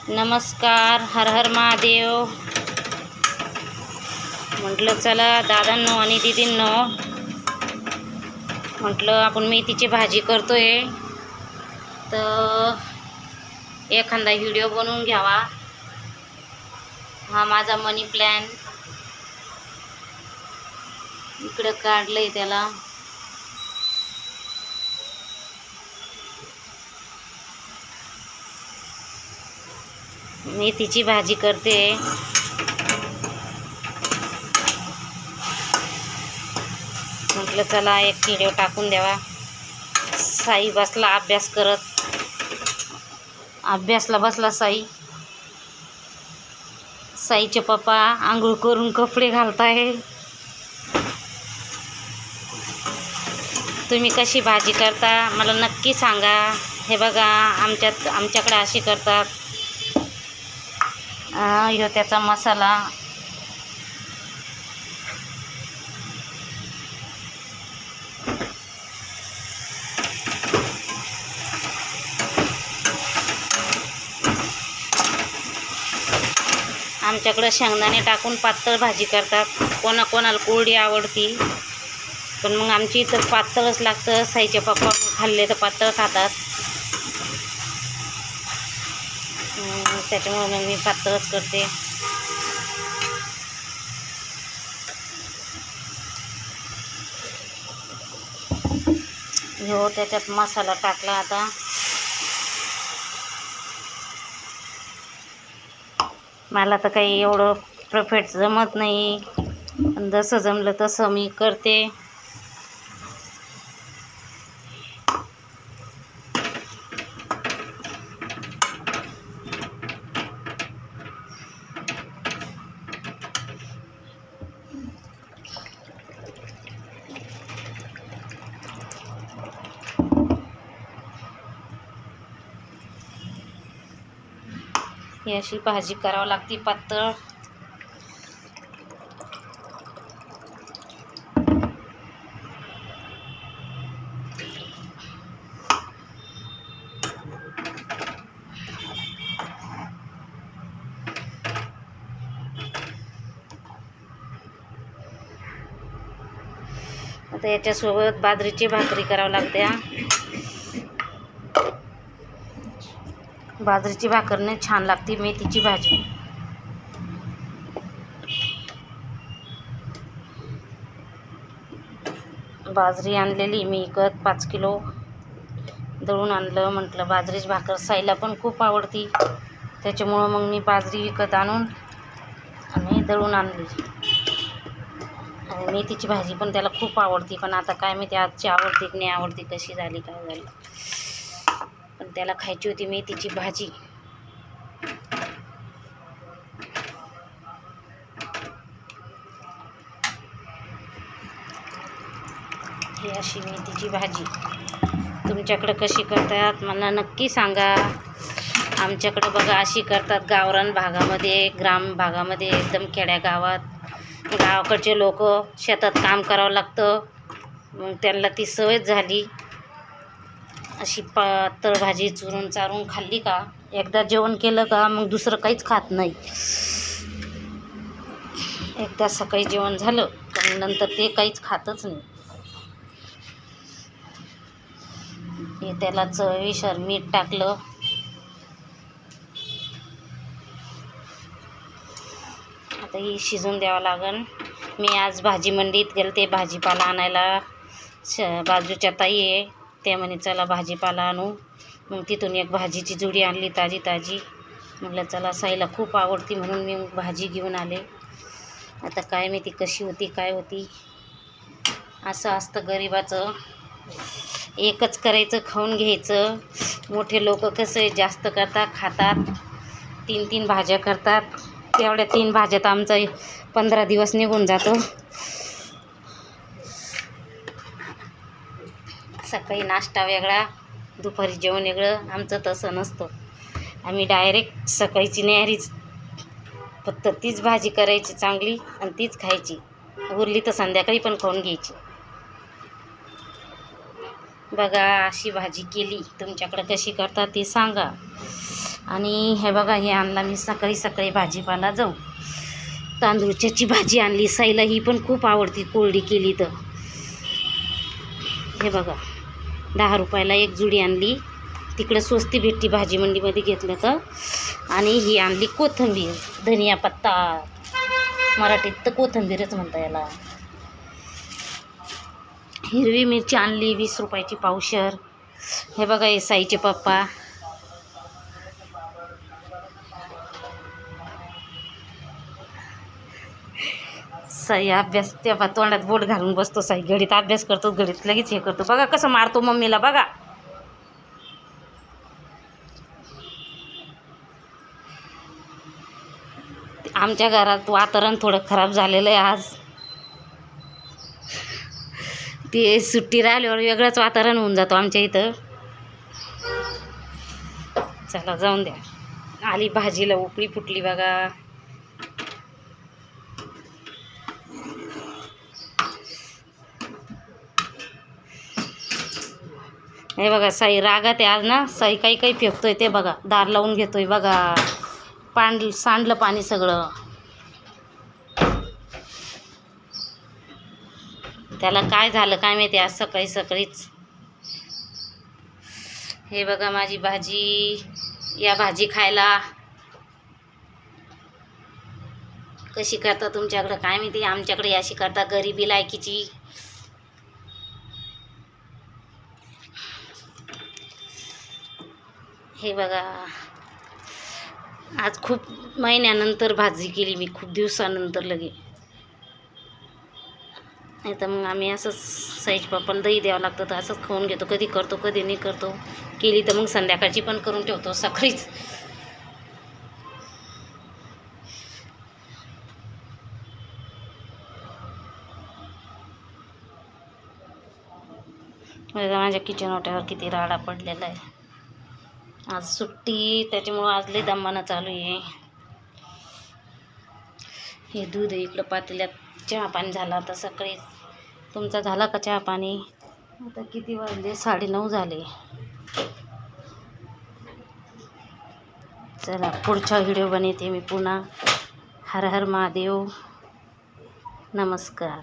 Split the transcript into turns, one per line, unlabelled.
नमस्कार, हर हर महादेव. म्हटलं चला दादांनो आणि दीदींनो, म्हटलं आपण मेथीची भाजी करतोय तर एखादा व्हिडिओ बनवून घ्यावा. हा माझा मनी प्लॅन इकडं काढलंय त्याला. मेथीची भाजी करते. म्हटलं चला एक व्हिडिओ टाकून द्यावा. साई बसला अभ्यास करत. अभ्यासला बसला साई. साईचे पप्पा आंघोळ करून कपडे घालताय. तुम्ही कशी भाजी करता मला नक्की सांगा. हे बघा आमच्याकडे अशी करतात. ह्यो त्याचा मसाला. आमच्याकडं शेंगदाणे टाकून पातळ भाजी करतात. कोणाला कोरडी आवडती, पण मग आमची इथं पातळच लागतं. साईचे पप्पा खाल्ले तर पातळ खातात, त्याच्यामुळे मग मी पातळच करते. हो त्याच्यात मसाला टाकला. आता मला तर काही एवढं परफेक्ट जमत नाही, पण जसं जमलं तसं मी करते. ही अशी भाजी करावं लागते पातळ. आता याच्यासोबत बाजरीची भाकरी करावं लागते. बाजरीची भाकरने छान लागते मेथीची भाजी. बाजरी आणलेली मी विकत 5 किलो दळून आणलं. म्हटलं बाजरीची भाकर साईला पण खूप आवडती, त्याच्यामुळं मग मी बाजरी विकत आणून आणि दळून आणली. आणि मेथीची भाजी पण त्याला खूप आवडती, पण आता काय माहिती आजची आवडती की नाही आवडती, कशी झाली काय झाली, पण त्याला खायची होती मेथीची भाजी. ही अशी मेथीची भाजी तुमच्याकडे कशी करतात मला नक्की सांगा. आमच्याकडे बघा अशी करतात गावरान भागामध्ये, ग्राम भागामध्ये, एकदम खेड्या गावात. गावाकडचे लोक शेतात काम करावं लागतं, मग त्यांना ती सवय झाली. अशी पातळ भाजी चुरून चारून खाल्ली का, एकदा जेवण केलं का मग दुसरं काहीच खात नाही. एकदा सकाळी जेवण झालं तर नंतर ते काहीच खातच नाही. हे त्याला चवीनुसार मीठ टाकलं. आता ही शिजून द्यावं लागन. मी आज भाजी मंडईत गेलते भाजीपाला आणायला. बाजूच्या ताई आहे, त्या म्हणे चला भाजीपाला आणू. मग तिथून एक भाजीची जुडी आणली ताजी ताजी. म्हटलं चला साईला खूप आवडती म्हणून मी भाजी घेऊन आले. आता काय माहिती कशी होती काय होती. असं असतं गरिबाचं, एकच करायचं खाऊन घ्यायचं. मोठे लोक कसं जास्त करतात, खातात, 3 भाज्या करतात. तेवढ्या 3 भाज्यात आमचा 15 दिवस निघून जातो. सकाळी नाश्ता वेगळा, दुपारी जेवण वेगळं. आमचं तसं नसतं. आम्ही डायरेक्ट सकाळची न्याहारीच, फक्त तीच भाजी करायची चांगली आणि तीच खायची. उरली तर संध्याकाळी पण खाऊन घ्यायची. बघा अशी भाजी केली. तुमच्याकडे कशी करतात ते सांगा. आणि हे बघा, हे आणला मी सकाळी सकाळी भाजीपाला जाऊ. तांदूळच्याची भाजी आणली. साईला ही पण खूप आवडती कोरडी केली तर. हे बघा 10 रुपयाला एक जुडी आणली. तिकडं स्वस्ती भेटती भाजी मंडीमध्ये घेतलं तर. आणि ही आणली कोथिंबीर, धनिया पत्ता, मराठीत तर कोथिंबीरच म्हणता याला. हिरवी मिरची आणली 20 रुपयाची पावशर. हे बघा हे साईचे पप्पा. साई अभ्यास, त्या तोंडात बोट घालून बसतो. साई घडीत अभ्यास करतो, घडीत लगेच हे करतो. बघा कसं मारतो मम्मीला बघा. आमच्या घरात वातावरण थोडं खराब झालेलं आहे आज. ते सुट्टी राहिल्यावर वेगळंच वातावरण होऊन जातो आमच्या इथं. चला जाऊन द्या. आली भाजीला उकळी फुटली बघा. हे बघा साई रागात आहे आज ना. साई काही काही फेकतोय ते बघा. दार लावून घेतोय बघा. सांडलं पाणी सगळं. त्याला काय झालं काय माहिती आज सकाळी सकाळीच. हे बघा माझी भाजी. या भाजी खायला कशी करता तुमच्याकडं काय माहिती. आमच्याकडे अशी करता गरिबी लायकीची. हे बघा आज खूप महिन्यानंतर भाजी केली मी, खूप दिवसानंतर लगे. नाही तर मग आम्ही असंच साईज पप्पाला दही द्यावं लागतं तर असंच खाऊन घेतो. कधी करतो कधी नाही करतो. केली तर मग संध्याकाळची पण करून ठेवतो सकाळीच. माझ्या किचन ओट्यावर किती राडा पडलेला आहे. आज सुट्टी त्याच्यामुळं आज लई दमानं चालू आहे. हे दूध आहे इकडं पातेल्यात. चहा पाणी झाला आता सकाळी. तुमचा झाला का चहा पाणी? आता किती वाजले? 9:30 झाले. चला पुढचा व्हिडिओ बनवते मी पुन्हा. हर हर महादेव. नमस्कार.